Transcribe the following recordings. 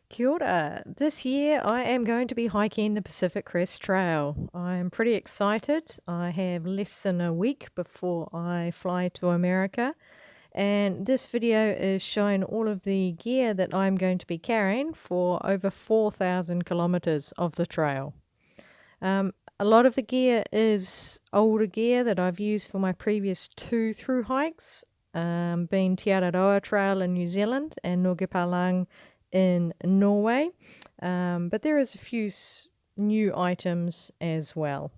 Kia ora. This year I am going to be hiking the Pacific Crest Trail. I am pretty excited. I have less than a week before I fly to America, and this video is showing all of the gear that I'm going to be carrying for over 4,000 kilometers of the trail. A lot of the gear is older gear that I've used for my previous two through hikes, being Te Araroa Trail in New Zealand and Nogepalang in Norway, but there is a few new items as well.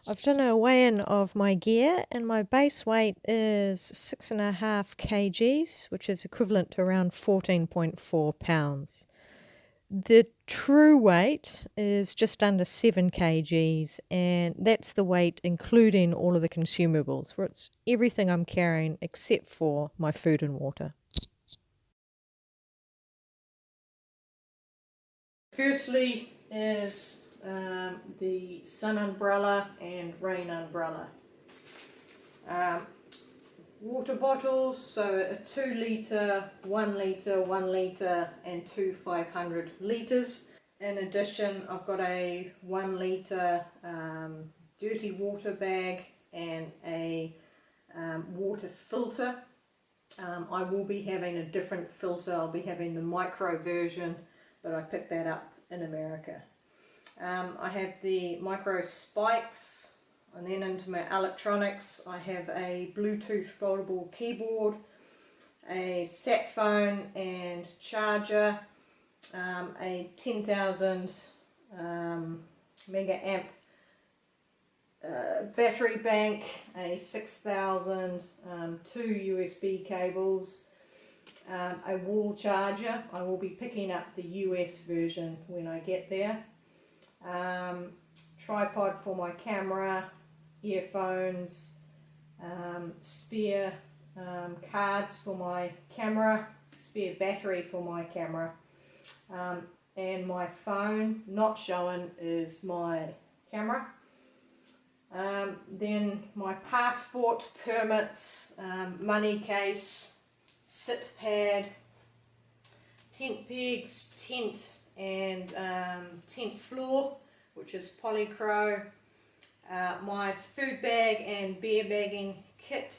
I've done a weigh-in of my gear and my base weight is 6.5 kgs, which is equivalent to around 14.4 pounds. The true weight is just under 7 kgs, and that's the weight including all of the consumables, where it's everything I'm carrying except for my food and water. Firstly is the sun umbrella and rain umbrella. Water bottles, so a 2 litre, 1 litre, 1 litre and two 500 litres. In addition, I've got a 1 litre dirty water bag and a water filter. I will be having a different filter. I'll be having the micro version, but I picked that up in America. I have the micro spikes, and then into my electronics I have a Bluetooth foldable keyboard, a sat phone and charger, a 10,000 mega amp battery bank, a 6,000 two USB cables, a wall charger. I will be picking up the US version when I get there. Tripod for my camera, earphones, spare cards for my camera, spare battery for my camera, and my phone, not showing, is my camera. Then my passport, permits, money case, sit pad, tent pegs, tent and tent floor, which is polycro, my food bag and bear bagging kit,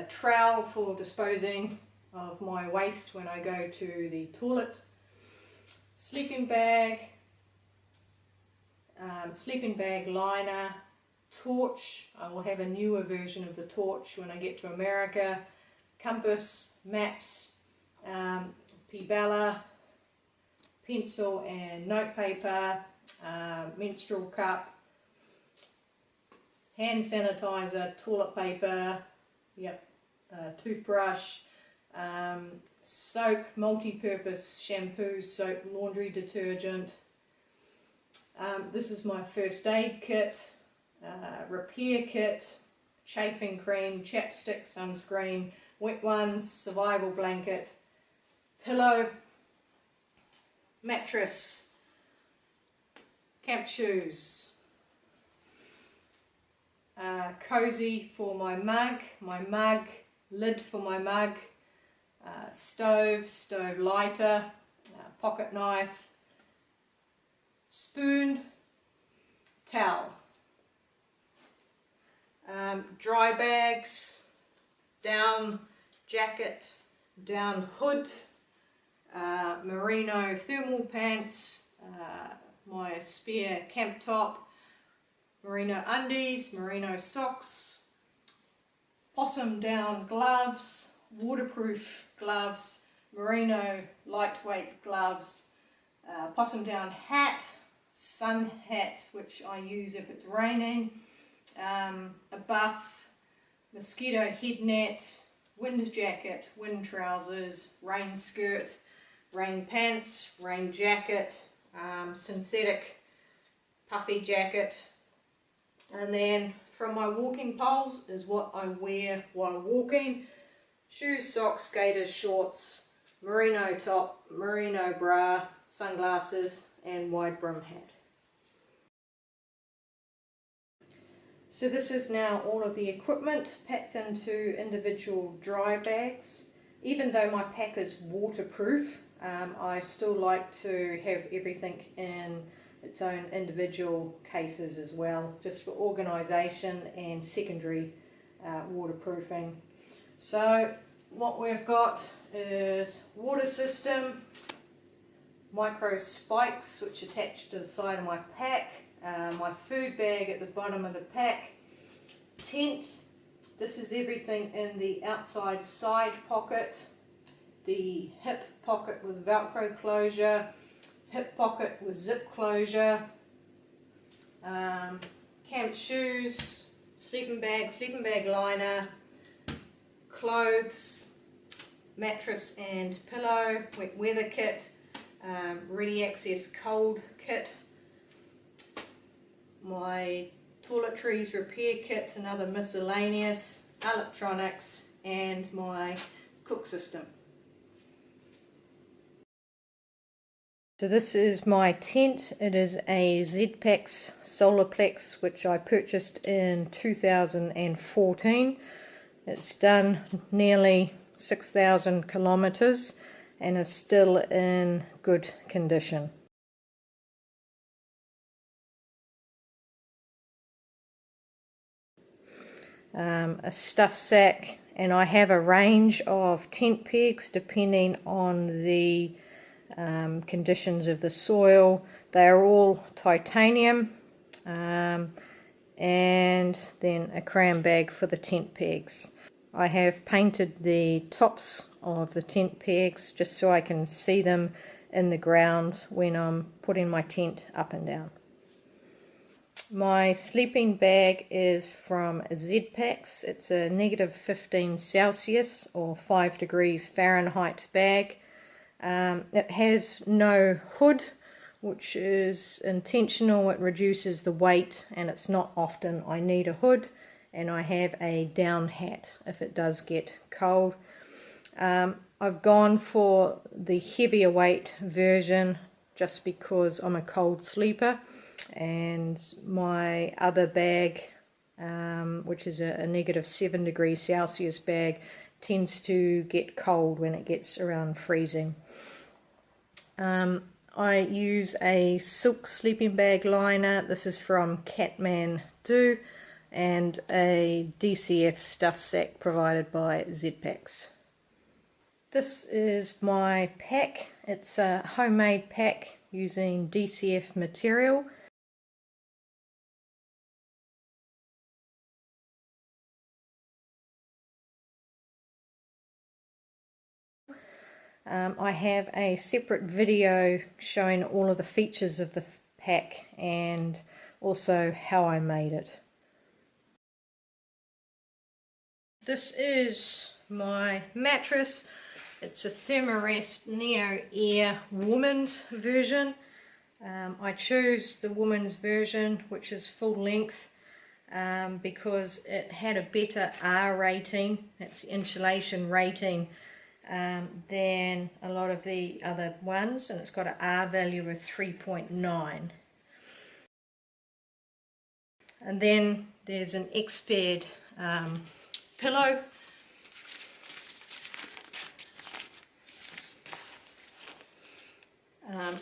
trowel for disposing of my waste when I go to the toilet, sleeping bag liner, torch. I will have a newer version of the torch when I get to America, compass, maps, P-Bella, pencil and notepaper, menstrual cup, hand sanitizer, toilet paper, toothbrush, soap, multi-purpose shampoo, soap, laundry detergent. This is my first aid kit, repair kit, chafing cream, chapstick, sunscreen, wet ones, survival blanket, pillow, mattress, camp shoes, cozy for my mug, lid for my mug, stove lighter, pocket knife, spoon, towel, dry bags, down jacket, down hood, merino thermal pants, my spare camp top, merino undies, merino socks, Possum down gloves, waterproof gloves, merino lightweight gloves, Possum down hat, sun hat which I use if it's raining, a buff, mosquito head net, wind jacket, wind trousers, rain skirt, rain pants, rain jacket, synthetic puffy jacket, and then from my walking poles is what I wear while walking: shoes, socks, skaters, shorts, merino top, merino bra, sunglasses and wide brim hat. So this is now all of the equipment packed into individual dry bags. Even though my pack is waterproof, I still like to have everything in its own individual cases as well, just for organisation and secondary waterproofing. So what we've got is water system, micro spikes which attach to the side of my pack, my food bag at the bottom of the pack, tent. This is everything in the outside side pocket, the hip pocket with Velcro closure, hip pocket with zip closure, camp shoes, sleeping bag liner, clothes, mattress and pillow, wet weather kit, ready access cold kit, my toiletries repair kit and other miscellaneous, electronics, and my cook system. So this is my tent. It is a Zpacks Solarplex which I purchased in 2014. It's done nearly 6,000 kilometers and is still in good condition. A stuff sack, and I have a range of tent pegs depending on the conditions of the soil. They are all titanium, and then a cram bag for the tent pegs. I have painted the tops of the tent pegs just so I can see them in the ground when I'm putting my tent up and down. My sleeping bag is from Zpacks. It's a -15 Celsius or 5 degrees Fahrenheit bag. It has no hood, which is intentional. It reduces the weight, and it's not often I need a hood, and I have a down hat if it does get cold. I've gone for the heavier weight version just because I'm a cold sleeper, and my other bag, which is a -7 degrees Celsius bag, tends to get cold when it gets around freezing. I use a silk sleeping bag liner. This is from Kathmandu, and a DCF stuff sack provided by Zpacks. This is my pack. It's a homemade pack using DCF material. I have a separate video showing all of the features of the pack and also how I made it. This is my mattress. It's a Thermarest Neo Air woman's version. I chose the woman's version, which is full length, because it had a better R rating, its insulation rating, than a lot of the other ones, and it's got an R value of 3.9. And then there's an X-Bed pillow.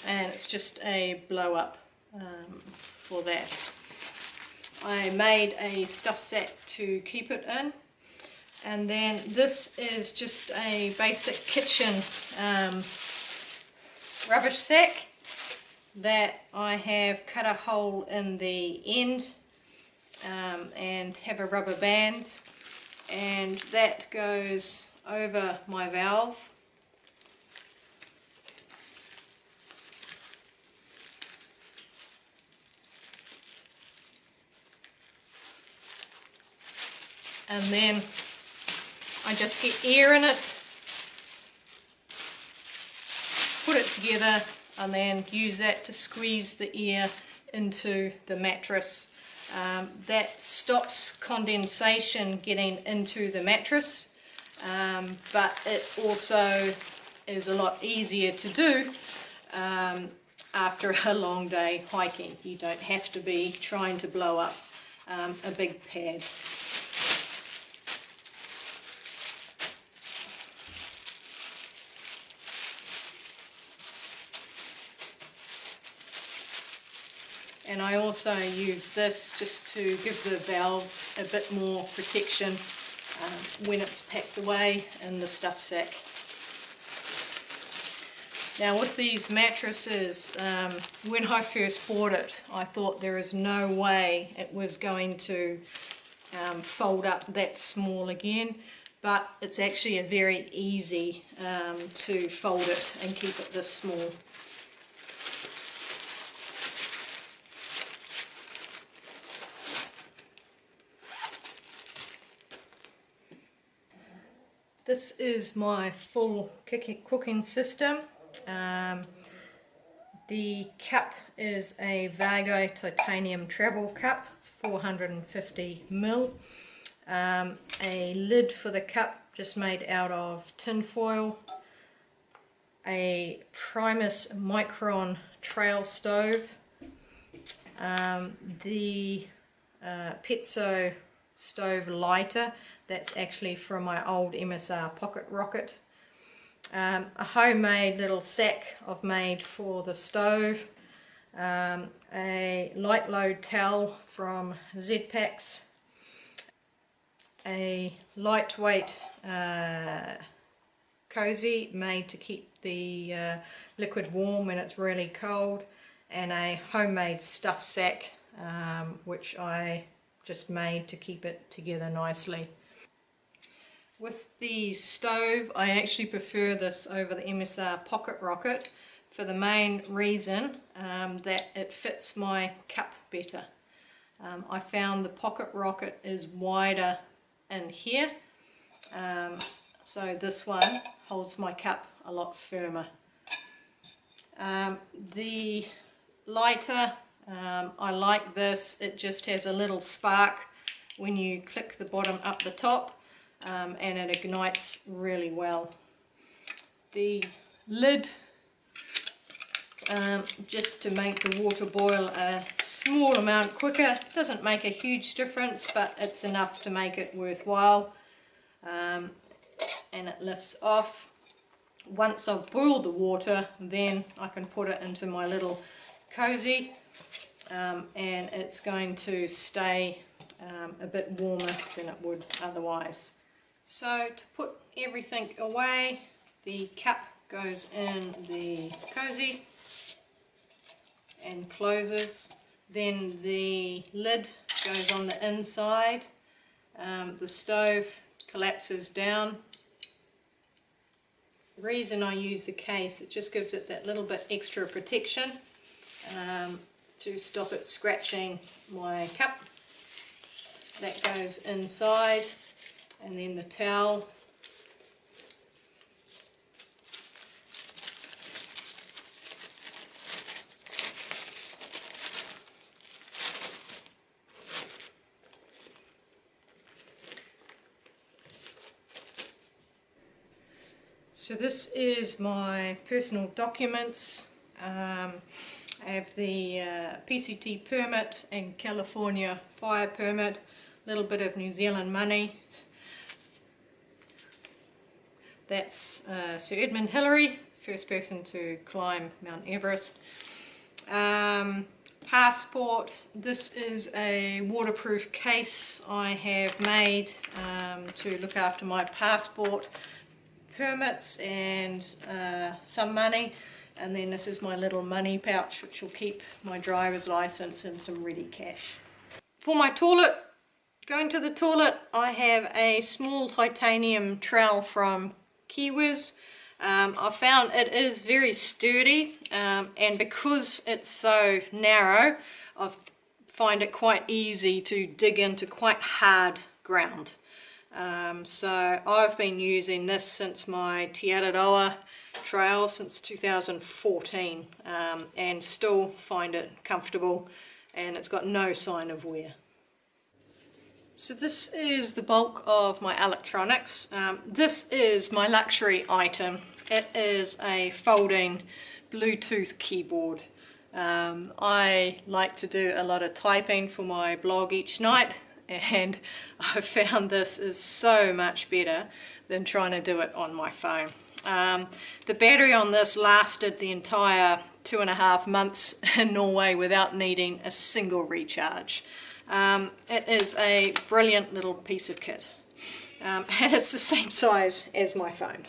And it's just a blow up for that. I made a stuff sack to keep it in, and then this is just a basic kitchen rubbish sack that I have cut a hole in the end and have a rubber band, and that goes over my valve. And then I just get air in it, put it together, and then use that to squeeze the air into the mattress. That stops condensation getting into the mattress, but it also is a lot easier to do after a long day hiking. You don't have to be trying to blow up a big pad. And I also use this just to give the valve a bit more protection when it's packed away in the stuff sack. Now with these mattresses, when I first bought it, I thought there is no way it was going to fold up that small again, but it's actually a very easy to fold it and keep it this small. This is my full cooking system. The cup is a Vargo titanium travel cup, it's 450 ml. A lid for the cup just made out of tin foil. A Primus Micron trail stove. The Pezzo stove lighter, that's actually from my old MSR pocket rocket. A homemade little sack I've made for the stove, a light load towel from Z-Packs, a lightweight cozy made to keep the liquid warm when it's really cold, and a homemade stuff sack which I just made to keep it together nicely. With the stove, I actually prefer this over the MSR Pocket Rocket for the main reason that it fits my cup better. I found the Pocket Rocket is wider in here, so this one holds my cup a lot firmer. The lighter, I like this, it just has a little spark when you click the bottom up the top. And it ignites really well. The lid, just to make the water boil a small amount quicker, doesn't make a huge difference, but it's enough to make it worthwhile. And it lifts off. Once I've boiled the water, then I can put it into my little cozy, and it's going to stay a bit warmer than it would otherwise. So to put everything away, the cup goes in the cozy and closes. Then the lid goes on the inside. The stove collapses down. The reason I use the case, it just gives it that little bit extra protection to stop it scratching my cup. That goes inside. And then the towel. So this is my personal documents. I have the PCT permit and California fire permit, a little bit of New Zealand money. That's Sir Edmund Hillary, first person to climb Mount Everest. Passport, this is a waterproof case I have made to look after my passport, permits and some money. And then this is my little money pouch which will keep my driver's license and some ready cash. For my toilet, going to the toilet, I have a small titanium trowel from Kiwis. I found it is very sturdy, and because it's so narrow, I find it quite easy to dig into quite hard ground. So I've been using this since my Te Araroa trail since 2014, and still find it comfortable, and it's got no sign of wear. So this is the bulk of my electronics. This is my luxury item. It is a folding Bluetooth keyboard. I like to do a lot of typing for my blog each night, and I found this is so much better than trying to do it on my phone. The battery on this lasted the entire 2.5 months in Norway without needing a single recharge. It is a brilliant little piece of kit, and it's the same size as my phone.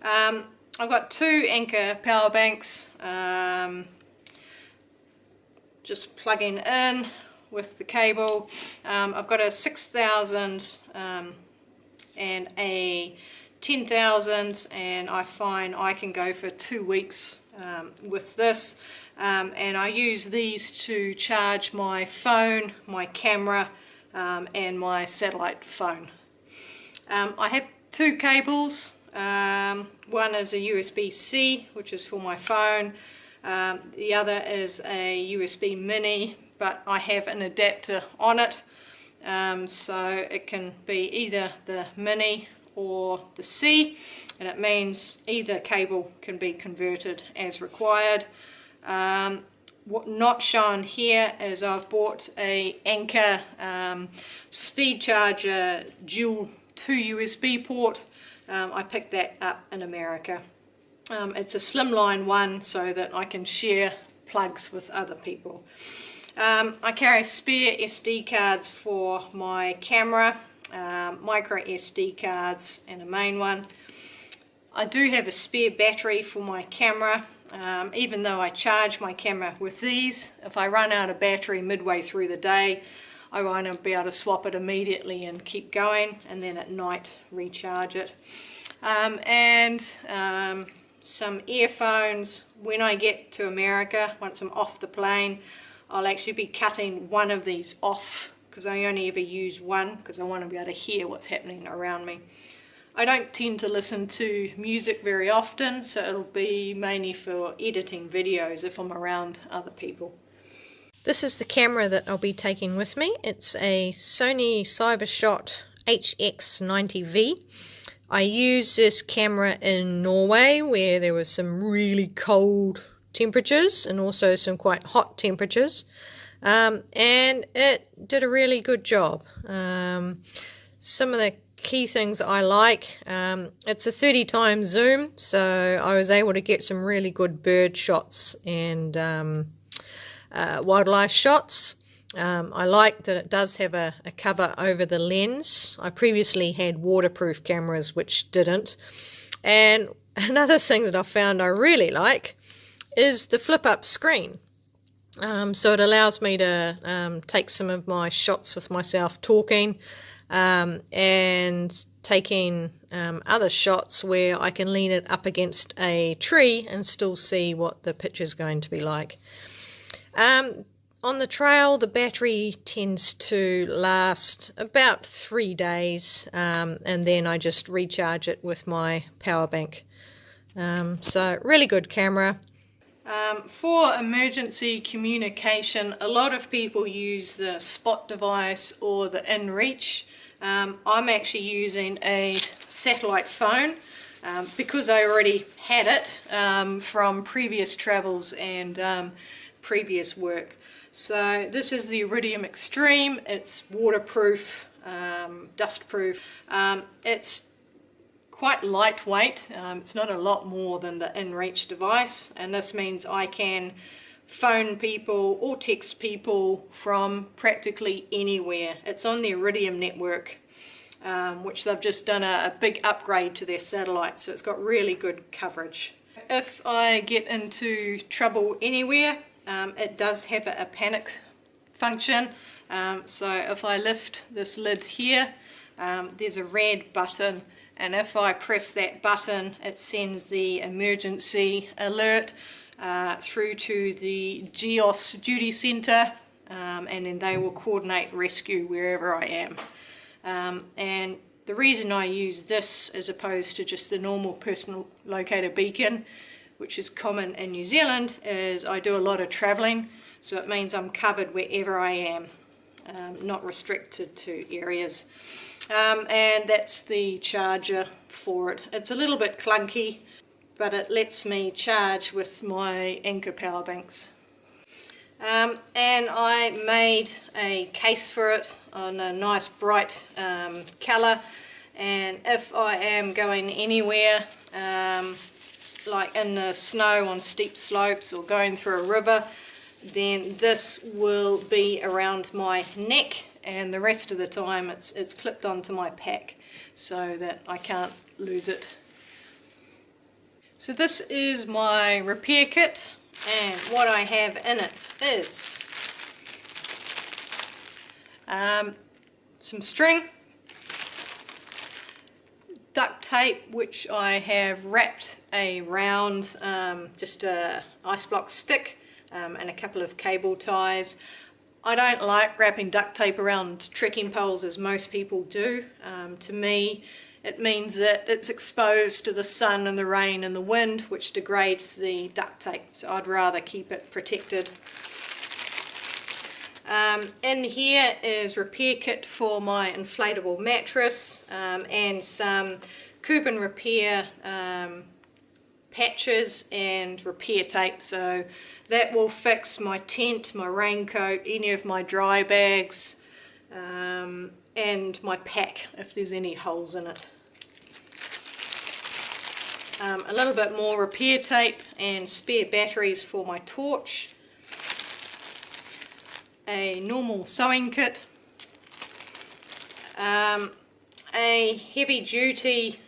I've got 2 Anker power banks, just plugging in with the cable. I've got a 6,000 and a 10,000, and I find I can go for 2 weeks with this, and I use these to charge my phone, my camera, and my satellite phone. I have 2 cables. One is a USB-C, which is for my phone. The other is a USB mini, but I have an adapter on it, so it can be either the mini or the C, and it means either cable can be converted as required. What not shown here is I've bought a Anker speed charger dual 2 USB port. I picked that up in America. It's a slimline one so that I can share plugs with other people. I carry spare SD cards for my camera, micro SD cards and a main one. I do have a spare battery for my camera. Even though I charge my camera with these, if I run out of battery midway through the day, I won't be able to swap it immediately and keep going, and then at night recharge it. Some earphones. When I get to America, once I'm off the plane, I'll actually be cutting one of these off, because I only ever use one because I want to be able to hear what's happening around me. I don't tend to listen to music very often, so it'll be mainly for editing videos if I'm around other people. This is the camera that I'll be taking with me. It's a Sony Cybershot HX90V. I used this camera in Norway where there was some really cold temperatures and also some quite hot temperatures, and it did a really good job. Some of the key things I like, it's a 30 times zoom, so I was able to get some really good bird shots and wildlife shots. I like that it does have a cover over the lens. I previously had waterproof cameras which didn't. And another thing that I found I really like is the flip up screen. So it allows me to take some of my shots with myself talking, and taking other shots where I can lean it up against a tree and still see what the picture's going to be like. On the trail, the battery tends to last about 3 days, and then I just recharge it with my power bank. So really good camera. For emergency communication, a lot of people use the Spot device or the InReach. I'm actually using a satellite phone because I already had it from previous travels and previous work. So this is the Iridium Extreme. It's waterproof, dustproof. It's quite lightweight. It's not a lot more than the InReach device, and this means I can phone people or text people from practically anywhere. It's on the Iridium network, which they've just done a big upgrade to their satellite, so it's got really good coverage. If I get into trouble anywhere, it does have a panic function. So if I lift this lid here, there's a red button, and if I press that button, it sends the emergency alert through to the GEOS duty centre, and then they will coordinate rescue wherever I am. And the reason I use this as opposed to just the normal personal locator beacon, which is common in New Zealand, is I do a lot of travelling, so it means I'm covered wherever I am, not restricted to areas. And that's the charger for it. It's a little bit clunky, but it lets me charge with my Anker power banks. And I made a case for it on a nice bright colour, and if I am going anywhere like in the snow on steep slopes or going through a river, then this will be around my neck, and the rest of the time it's clipped onto my pack so that I can't lose it. So this is my repair kit, and what I have in it is some string, duct tape which I have wrapped around just a ice block stick, and a couple of cable ties. I don't like wrapping duct tape around trekking poles as most people do. To me it means that it's exposed to the sun and the rain and the wind, which degrades the duct tape, so I'd rather keep it protected. In here is repair kit for my inflatable mattress, and some Cuban repair patches and repair tape, so that will fix my tent, my raincoat, any of my dry bags, and my pack if there's any holes in it. A little bit more repair tape and spare batteries for my torch. A normal sewing kit, a heavy duty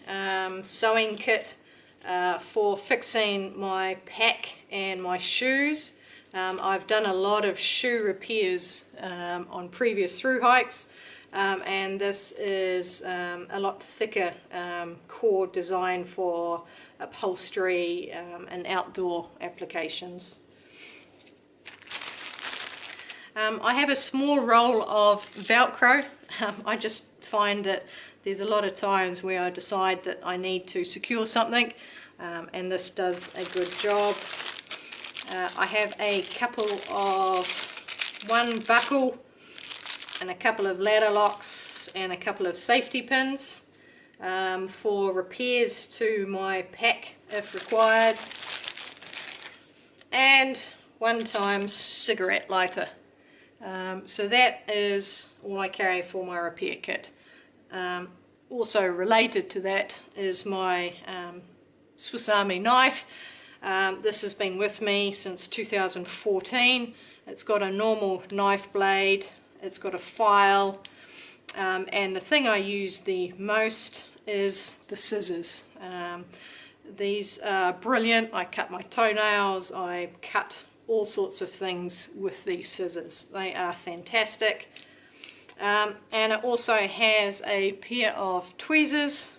sewing kit for fixing my pack and my shoes. I've done a lot of shoe repairs on previous through hikes, and this is a lot thicker cord designed for upholstery and outdoor applications. I have a small roll of Velcro. I just find that there's a lot of times where I decide that I need to secure something, and this does a good job. I have a couple of one buckle and a couple of ladder locks and a couple of safety pins for repairs to my pack if required, and one times cigarette lighter. So that is all I carry for my repair kit. Also related to that is my Swiss Army knife. This has been with me since 2014. It's got a normal knife blade, it's got a file, and the thing I use the most is the scissors. These are brilliant. I cut my toenails, I cut all sorts of things with these scissors. They are fantastic. And it also has a pair of tweezers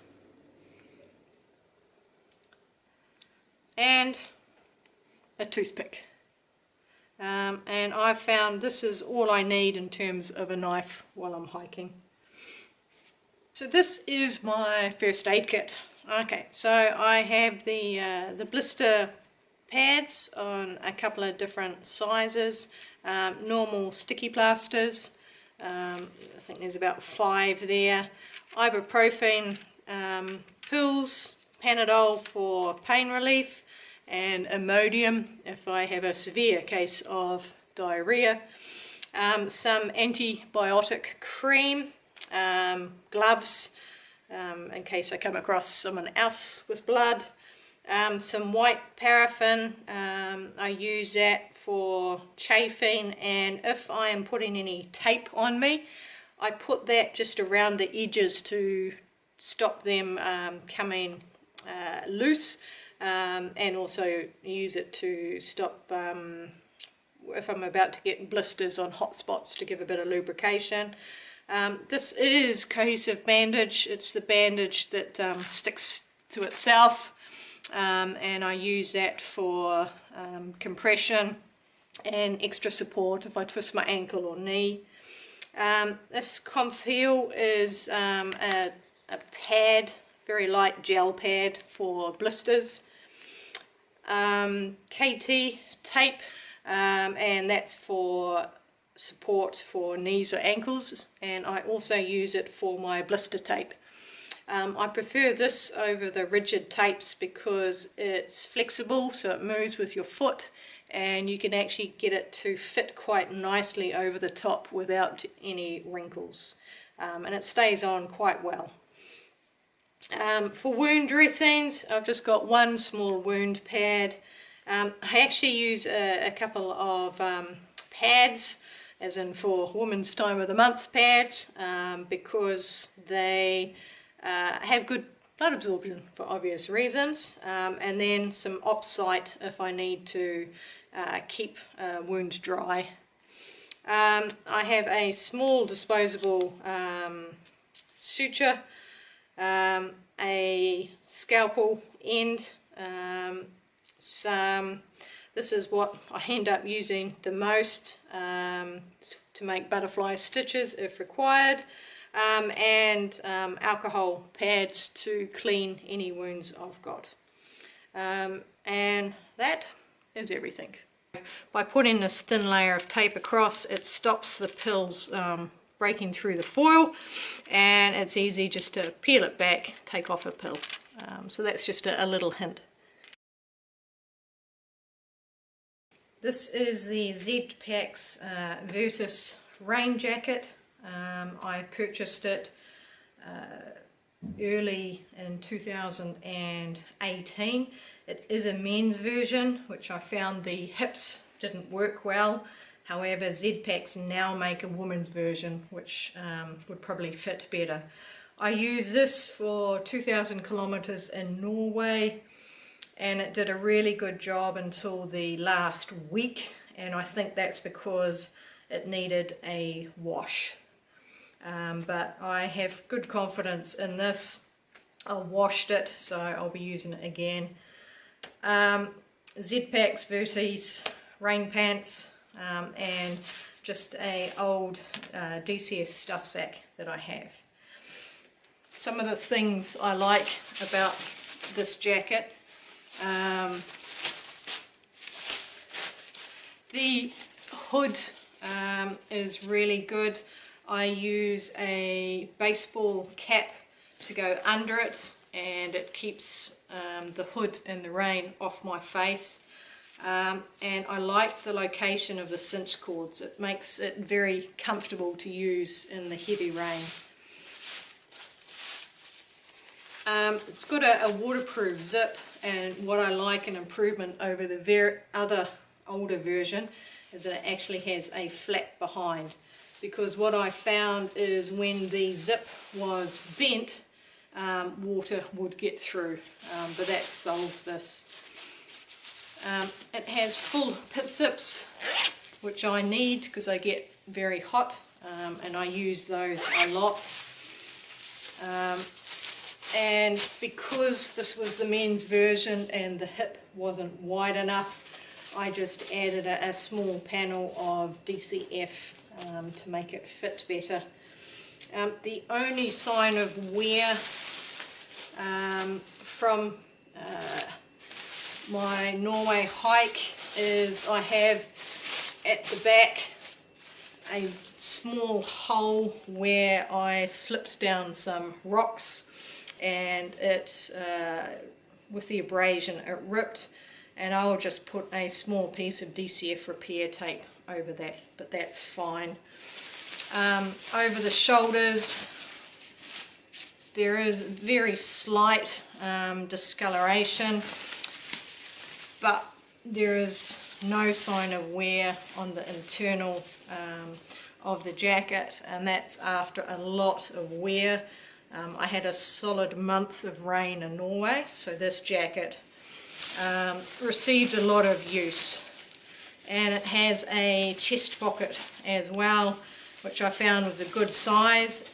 and a toothpick. And I've found this is all I need in terms of a knife while I'm hiking. So this is my first aid kit. Okay, so I have the blister pads on a couple of different sizes, normal sticky plasters, I think there's about 5 there, ibuprofen pills, Panadol for pain relief, and Imodium if I have a severe case of diarrhea, some antibiotic cream, gloves in case I come across someone else with blood, some white paraffin. I use that for chafing, and if I am putting any tape on me, I put that just around the edges to stop them coming loose, and also use it to stop if I'm about to get blisters on hot spots, to give a bit of lubrication. This is cohesive bandage. It's the bandage that sticks to itself, and I use that for compression and extra support if I twist my ankle or knee. This Comf Heal is a pad, very light gel pad for blisters. KT tape, and that's for support for knees or ankles, and I also use it for my blister tape. I prefer this over the rigid tapes because it's flexible, so it moves with your foot, and you can actually get it to fit quite nicely over the top without any wrinkles, and it stays on quite well. For wound dressings, I've just got one small wound pad. I actually use a couple of pads, as in for Women's Time of the Month pads, because they have good blood absorption for obvious reasons, and then some Opsite if I need to keep a wound dry. I have a small disposable suture, a scalpel end, this is what I end up using the most to make butterfly stitches if required, and alcohol pads to clean any wounds I've got. And that is everything. By putting this thin layer of tape across, it stops the pills breaking through the foil, and it's easy just to peel it back, take off a pill. So that's just a little hint. This is the Z-Pax Virtus rain jacket. I purchased it early in 2018. It is a men's version, which I found the hips didn't work well. However, Z-Pax now make a woman's version, which would probably fit better. I used this for 2,000 kilometers in Norway, and it did a really good job until the last week, and I think that's because it needed a wash. But I have good confidence in this. I washed it, so I'll be using it again. Z-Pax Virtus rain pants, and just a old DCF stuff sack that I have. Some of the things I like about this jacket: the hood is really good. I use a baseball cap to go under it, and it keeps the hood in the rain off my face. And I like the location of the cinch cords. It makes it very comfortable to use in the heavy rain. It's got a waterproof zip, and what I like, an improvement over the other older version, is that it actually has a flap behind, because what I found is when the zip was bent, water would get through, but that solved this. It has full pit zips, which I need because I get very hot, and I use those a lot. And because this was the men's version and the hip wasn't wide enough, I just added a small panel of DCF to make it fit better. The only sign of wear from my Norway hike is I have at the back a small hole where I slipped down some rocks, and it with the abrasion it ripped, and I'll just put a small piece of DCF repair tape over that, but that's fine. Over the shoulders there is very slight discoloration, but there is no sign of wear on the internal of the jacket, and that's after a lot of wear. I had a solid month of rain in Norway, so this jacket received a lot of use. And it has a chest pocket as well, which I found was a good size,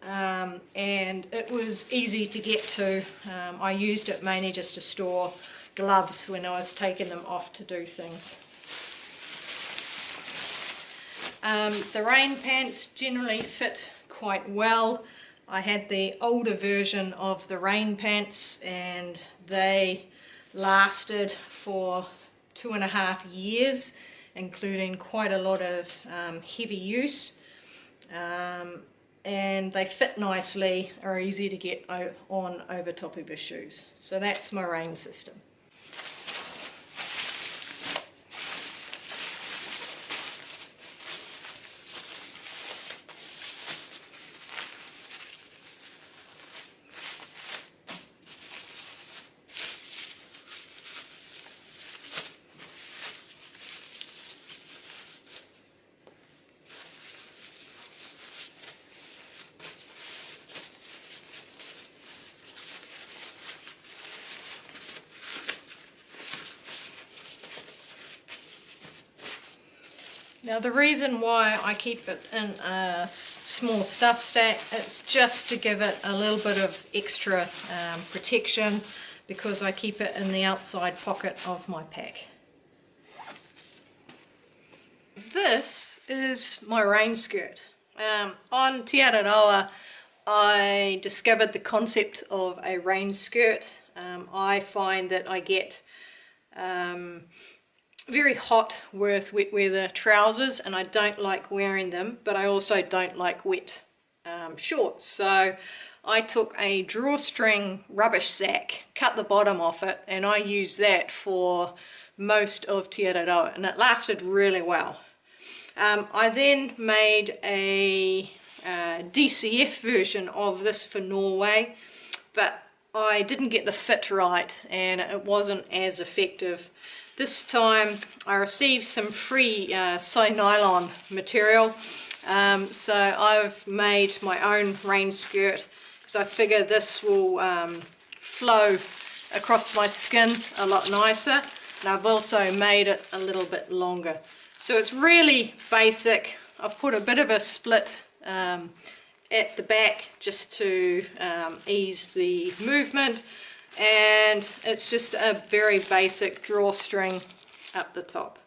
and it was easy to get to. I used it mainly just to store gloves when I was taking them off to do things. The rain pants generally fit quite well. I had the older version of the rain pants, and they lasted for 2.5 years, including quite a lot of heavy use, and they fit nicely, are easy to get on over top of your shoes. So that's my rain system. Now the reason why I keep it in a small stuff stack, it's just to give it a little bit of extra protection, because I keep it in the outside pocket of my pack. This is my rain skirt. On Te Araroa I discovered the concept of a rain skirt. I find that I get very hot with wet weather trousers, and I don't like wearing them, but I also don't like wet shorts. So I took a drawstring rubbish sack, cut the bottom off it, and I used that for most of Te Araroa, and it lasted really well. I then made a DCF version of this for Norway, but I didn't get the fit right and it wasn't as effective. This time I received some free nylon material, so I've made my own rain skirt, because I figure this will flow across my skin a lot nicer, and I've also made it a little bit longer. So it's really basic. I've put a bit of a split at the back just to ease the movement, and it's just a very basic drawstring up the top.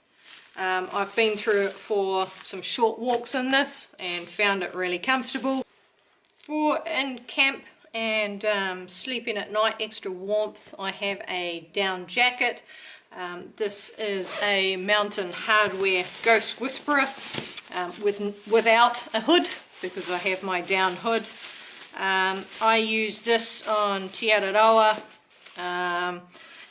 I've been through it for some short walks in this and found it really comfortable. For in camp and sleeping at night, extra warmth, I have a down jacket. This is a Mountain Hardwear Ghost Whisperer without a hood, because I have my down hood. I use this on Te Araroa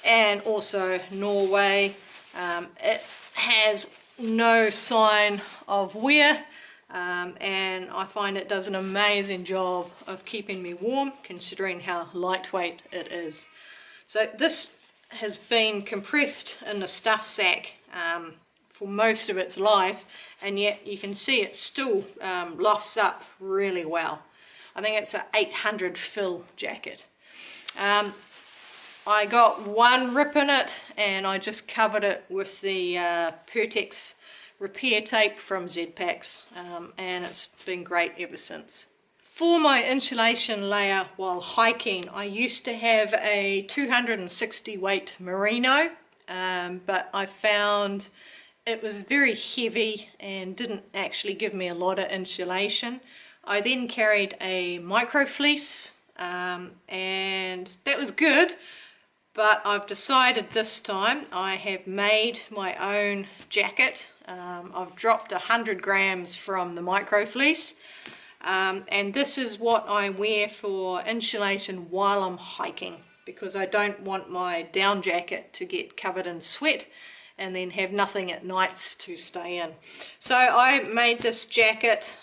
and also Norway. It has no sign of wear, and I find it does an amazing job of keeping me warm, considering how lightweight it is. So this has been compressed in the stuff sack for most of its life, and yet you can see it still lofts up really well. I think it's an 800 fill jacket. I got one rip in it and I just covered it with the Pertex repair tape from Z-Packs, and it's been great ever since. For my insulation layer while hiking, I used to have a 260 weight merino, but I found it was very heavy and didn't actually give me a lot of insulation. I then carried a micro fleece, and that was good, but I've decided this time I have made my own jacket. I've dropped 100 grams from the micro fleece. And this is what I wear for insulation while I'm hiking, because I don't want my down jacket to get covered in sweat and then have nothing at nights to stay in. So I made this jacket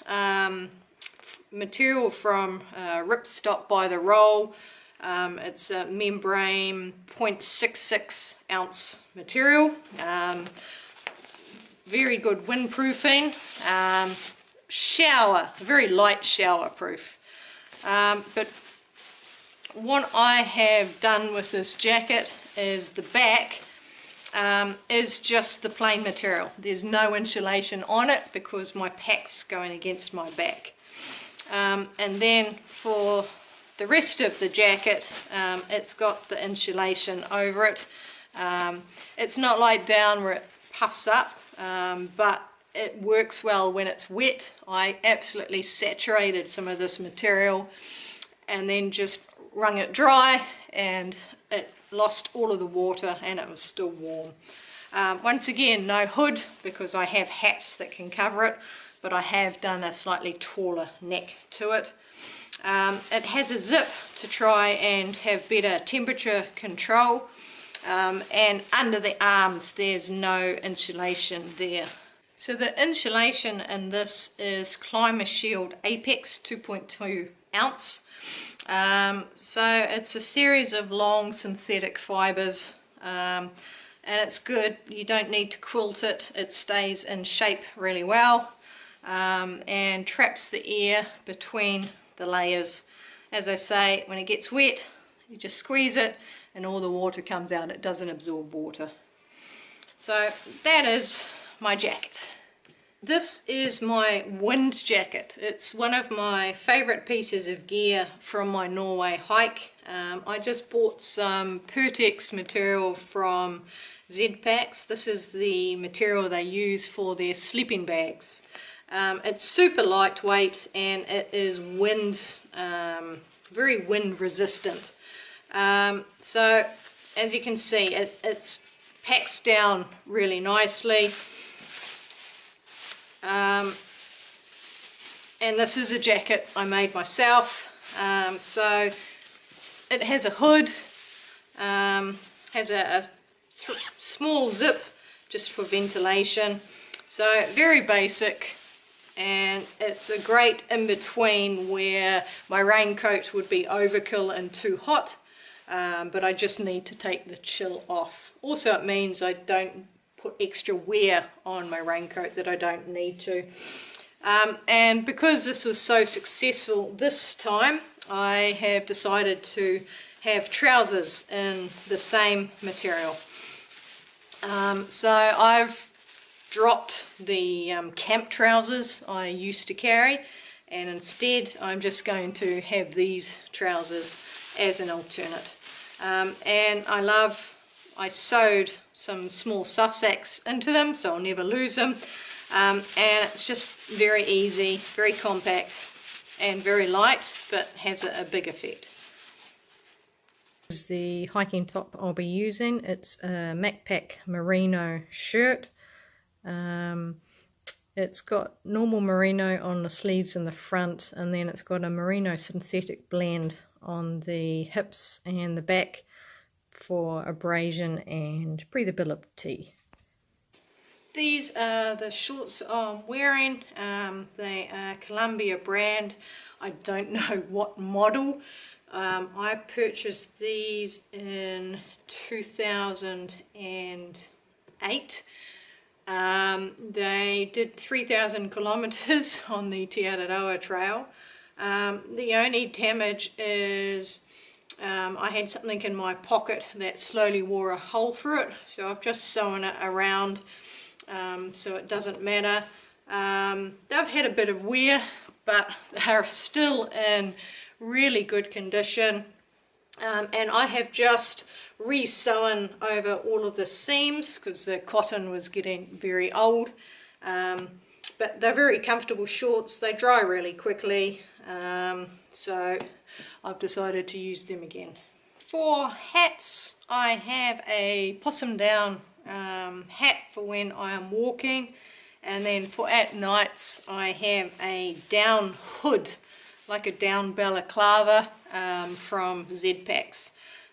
material from ripstop by the roll. It's a membrane 0.66 ounce material, very good windproofing. Very light shower proof. But what I have done with this jacket is the back is just the plain material. There's no insulation on it because my pack's going against my back. And then for the rest of the jacket, it's got the insulation over it. It's not like down where it puffs up, but it works well when it's wet. I absolutely saturated some of this material and then just wrung it dry, and it lost all of the water and it was still warm. Once again, no hood because I have hats that can cover it, but I have done a slightly taller neck to it. It has a zip to try and have better temperature control, and under the arms there's no insulation there. So the insulation in this is Climate Shield Apex 2.2 ounce. So it's a series of long synthetic fibers, and it's good. You don't need to quilt it. It stays in shape really well, and traps the air between the layers. As I say, when it gets wet, you just squeeze it and all the water comes out. It doesn't absorb water. So that is my jacket. This is my wind jacket. It's one of my favorite pieces of gear from my Norway hike. I just bought some Pertex material from Z-Packs. This is the material they use for their sleeping bags. It's super lightweight and it is very wind resistant. So as you can see, it packs down really nicely. And this is a jacket I made myself. So it has a hood, has a small zip just for ventilation. So very basic, and it's a great in-between where my raincoat would be overkill and too hot, but I just need to take the chill off. Also it means I don't put extra wear on my raincoat that I don't need to. And because this was so successful this time, I have decided to have trousers in the same material. So I've dropped the camp trousers I used to carry, and instead I'm just going to have these trousers as an alternate. And I sewed some small stuff sacks into them so I'll never lose them, and it's just very easy, very compact and very light, but has a big effect. This is the hiking top I'll be using. It's a MacPack merino shirt. It's got normal merino on the sleeves and the front, and then it's got a merino synthetic blend on the hips and the back for abrasion and breathability. These are the shorts I'm wearing. They are Columbia brand. I don't know what model. I purchased these in 2008. They did 3,000 kilometers on the Te Araroa Trail. The only damage is I had something in my pocket that slowly wore a hole through it, so I've just sewn it around so it doesn't matter. They've had a bit of wear, but they're still in really good condition. And I have just re-sewn over all of the seams because the cotton was getting very old. But they're very comfortable shorts. They dry really quickly, so I've decided to use them again. For hats, I have a Possum down hat for when I am walking, and then for at nights I have a down hood, like a down balaclava from Z-Packs.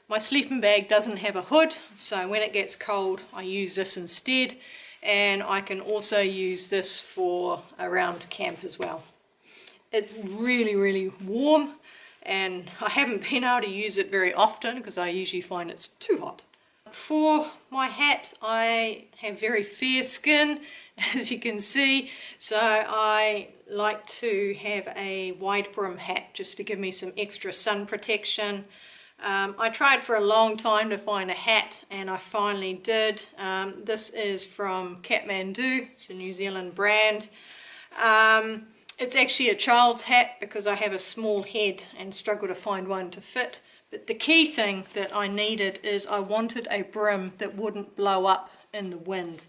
My sleeping bag doesn't have a hood, so when it gets cold I use this instead, and I can also use this for around camp as well. It's really warm, and I haven't been able to use it very often because I usually find it's too hot. For my hat, I have very fair skin, as you can see, so I like to have a wide brim hat just to give me some extra sun protection. I tried for a long time to find a hat, and I finally did. This is from Kathmandu. It's a New Zealand brand. It's actually a child's hat because I have a small head and struggle to find one to fit. But the key thing that I needed is I wanted a brim that wouldn't blow up in the wind.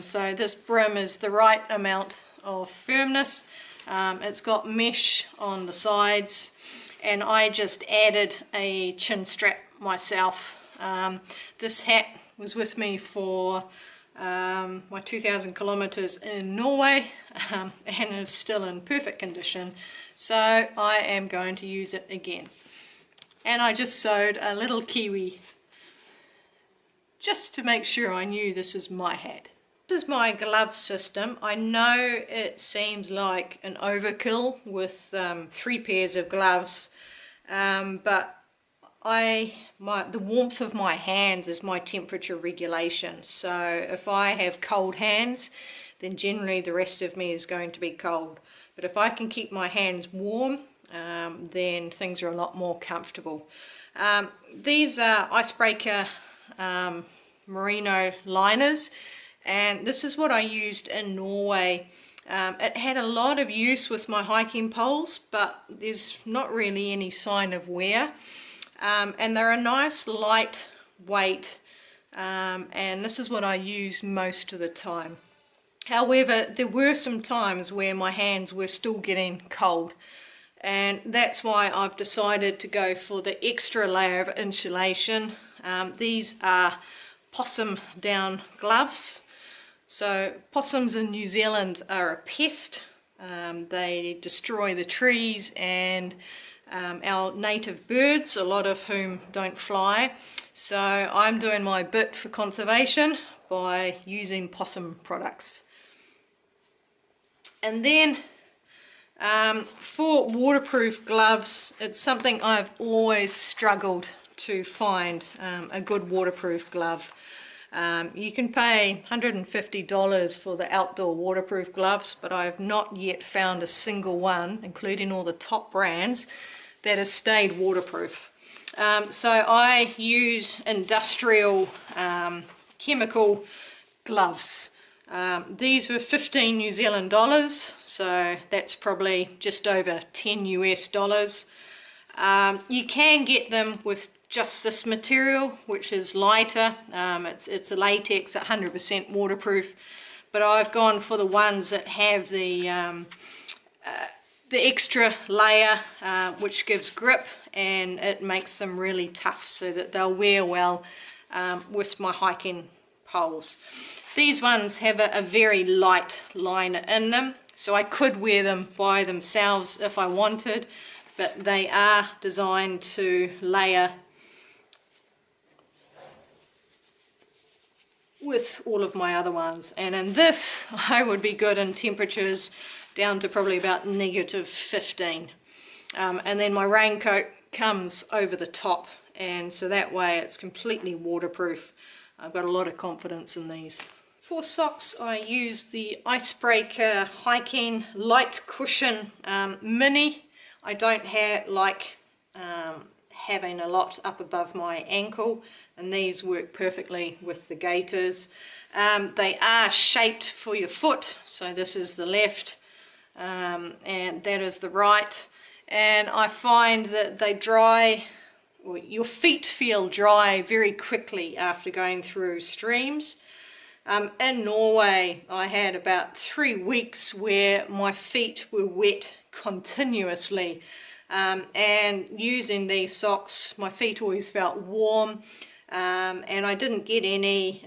So this brim is the right amount of firmness. It's got mesh on the sides, and I just added a chin strap myself. This hat was with me for my 2,000 kilometers in Norway, and is still in perfect condition, so I am going to use it again. And I just sewed a little kiwi just to make sure I knew this was my hat. This is my glove system. I know it seems like an overkill with 3 pairs of gloves, but the warmth of my hands is my temperature regulation. So if I have cold hands, then generally the rest of me is going to be cold. But if I can keep my hands warm, then things are a lot more comfortable. These are Icebreaker merino liners, and this is what I used in Norway. It had a lot of use with my hiking poles, but there's not really any sign of wear. And they're a nice light weight, and this is what I use most of the time. However, there were some times where my hands were still getting cold, and that's why I've decided to go for the extra layer of insulation. These are Possum down gloves. So possums in New Zealand are a pest. They destroy the trees and our native birds, a lot of whom don't fly. So I'm doing my bit for conservation by using possum products. And then for waterproof gloves, it's something I've always struggled to find, a good waterproof glove. You can pay $150 for the outdoor waterproof gloves, but I have not yet found a single one, including all the top brands, that has stayed waterproof. So I use industrial chemical gloves. These were 15 New Zealand dollars, so that's probably just over 10 US dollars. You can get them with just this material, which is lighter. It's a latex, 100% waterproof, but I've gone for the ones that have the extra layer, which gives grip, and it makes them really tough so that they'll wear well with my hiking poles. These ones have a very light liner in them, so I could wear them by themselves if I wanted, but they are designed to layer with all of my other ones. And in this, I would be good in temperatures down to probably about -15. And then my raincoat comes over the top, and so that way it's completely waterproof. I've got a lot of confidence in these. For socks, I use the Icebreaker Hiking Light Cushion Mini. I don't like having a lot up above my ankle, and these work perfectly with the gaiters. They are shaped for your foot, so this is the left and that is the right, and I find that they dry, or your feet feel dry very quickly after going through streams. In Norway, I had about 3 weeks where my feet were wet continuously, and using these socks, my feet always felt warm, and I didn't get any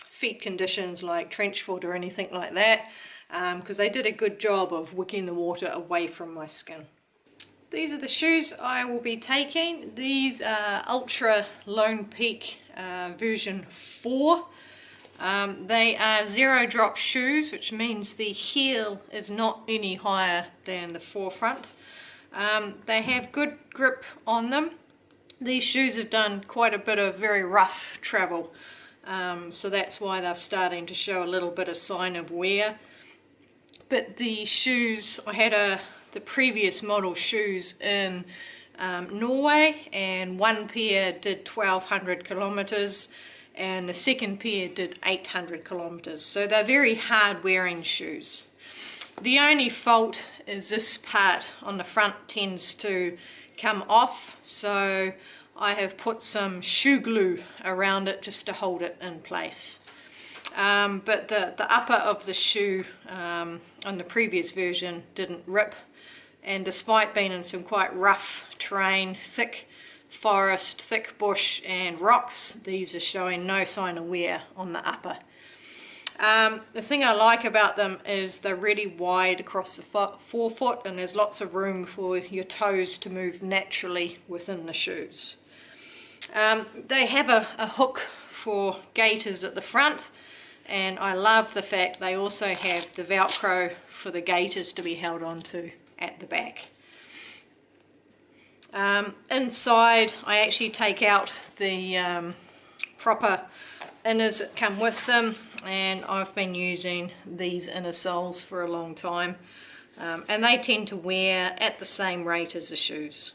feet conditions like trench foot or anything like that, because they did a good job of wicking the water away from my skin. These are the shoes I will be taking. These are Ultra Lone Peak version 4. They are zero drop shoes, which means the heel is not any higher than the forefront. They have good grip on them. These shoes have done quite a bit of very rough travel, so that's why they're starting to show a little bit of sign of wear. But the shoes, I had the previous model shoes in Norway, and one pair did 1,200 kilometers and the second pair did 800 kilometers, so they're very hard wearing shoes. The only fault is this part on the front tends to come off, so I have put some shoe glue around it just to hold it in place. But the upper of the shoe on the previous version didn't rip, and despite being in some quite rough terrain, thick forest, thick bush and rocks, these are showing no sign of wear on the upper. The thing I like about them is they're really wide across the forefoot, and there's lots of room for your toes to move naturally within the shoes. They have a hook for gaiters at the front, and I love the fact they also have the Velcro for the gaiters to be held onto at the back. Inside, I actually take out the proper inners that come with them, and I've been using these inner soles for a long time, and they tend to wear at the same rate as the shoes.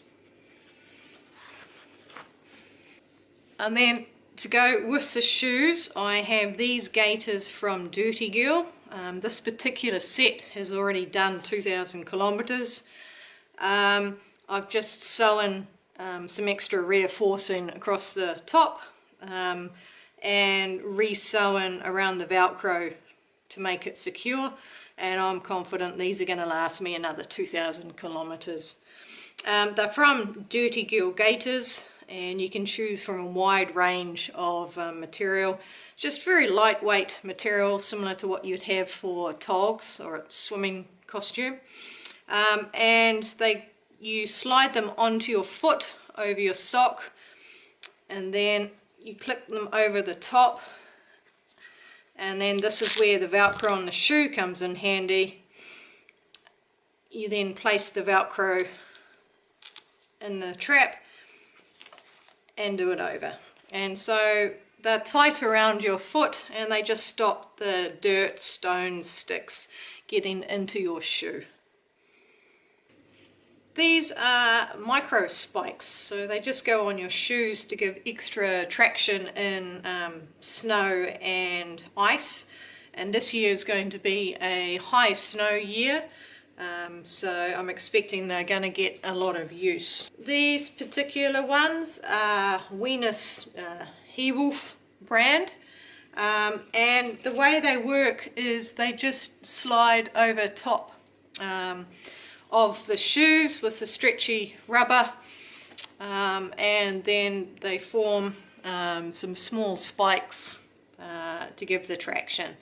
And then To go with the shoes, I have these gaiters from Dirty Girl. This particular set has already done 2,000 kilometers. I've just sewn some extra reinforcing across the top and re-sewn around the Velcro to make it secure, and I'm confident these are going to last me another 2,000 kilometers. They're from Dirty Girl gaiters, and you can choose from a wide range of material. Just very lightweight material, similar to what you'd have for togs or a swimming costume. And you slide them onto your foot over your sock, and then you clip them over the top, and then this is where the Velcro on the shoe comes in handy. You then place the Velcro in the trap and do it over, and so they're tight around your foot and they just stop the dirt, stones, sticks getting into your shoe. These are micro spikes, so they just go on your shoes to give extra traction in snow and ice, and this year is going to be a high snow year. So I'm expecting they're going to get a lot of use. These particular ones are Venus He-Wolf brand, and the way they work is they just slide over top of the shoes with the stretchy rubber, and then they form some small spikes to give the traction.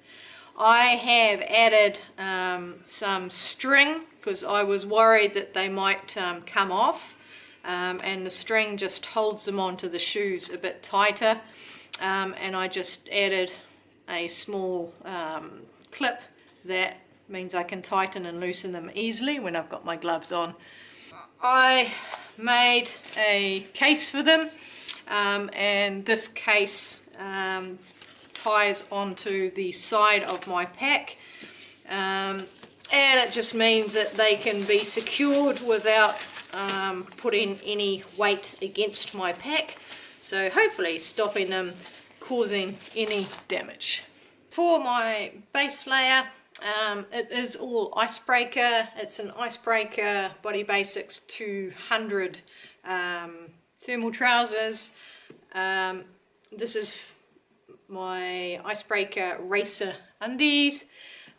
I have added some string because I was worried that they might come off, and the string just holds them onto the shoes a bit tighter, and I just added a small clip that means I can tighten and loosen them easily when I've got my gloves on. I made a case for them, and this case ties onto the side of my pack, and it just means that they can be secured without putting any weight against my pack, so hopefully stopping them causing any damage. For my base layer, it is all Icebreaker. It's an Icebreaker Body Basics 200 thermal trousers. This is my Icebreaker Racer undies,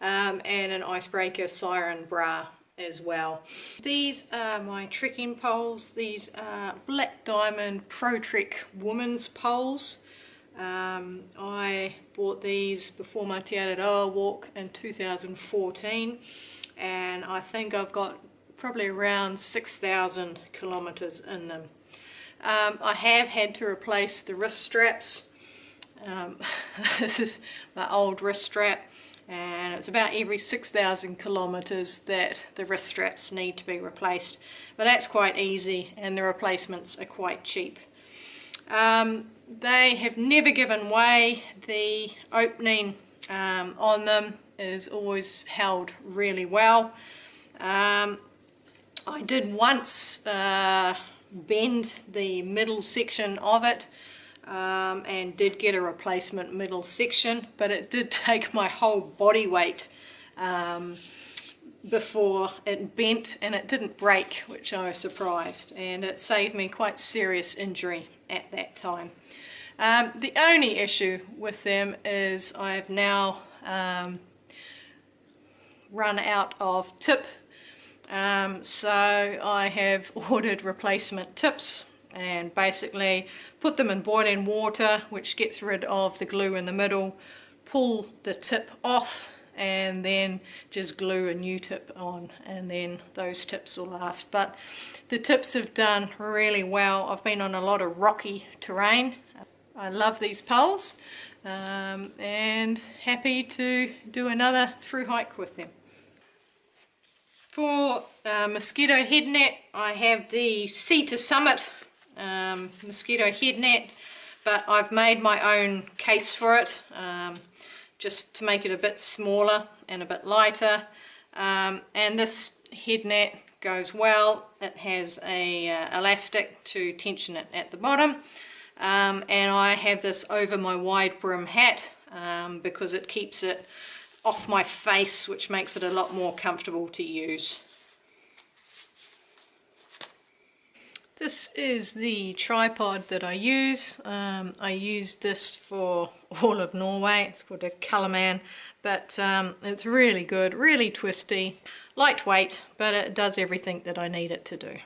and an Icebreaker Siren bra as well. These are my trekking poles. These are Black Diamond Pro Trek women's poles. I bought these before my Te Aroha walk in 2014, and I think I've got probably around 6,000 kilometers in them. I have had to replace the wrist straps. This is my old wrist strap, and it's about every 6,000 kilometers that the wrist straps need to be replaced, but that's quite easy and the replacements are quite cheap. They have never given way. The opening on them is always held really well. I did once bend the middle section of it, and did get a replacement middle section, but it did take my whole body weight before it bent, and it didn't break, which I was surprised, and it saved me quite serious injury at that time. The only issue with them is I've now run out of tip, so I have ordered replacement tips and basically put them in boiling water, which gets rid of the glue in the middle, pull the tip off, and then just glue a new tip on, and then those tips will last. But the tips have done really well. I've been on a lot of rocky terrain. I love these poles, and happy to do another through hike with them. For mosquito head net, I have the Sea to Summit mosquito head net, but I've made my own case for it, just to make it a bit smaller and a bit lighter, and this head net goes well. It has a elastic to tension it at the bottom, and I have this over my wide brim hat because it keeps it off my face, which makes it a lot more comfortable to use. This is the tripod that I use. I use this for all of Norway. It's called a Colorman, but it's really good, really twisty, lightweight, but it does everything that I need it to do.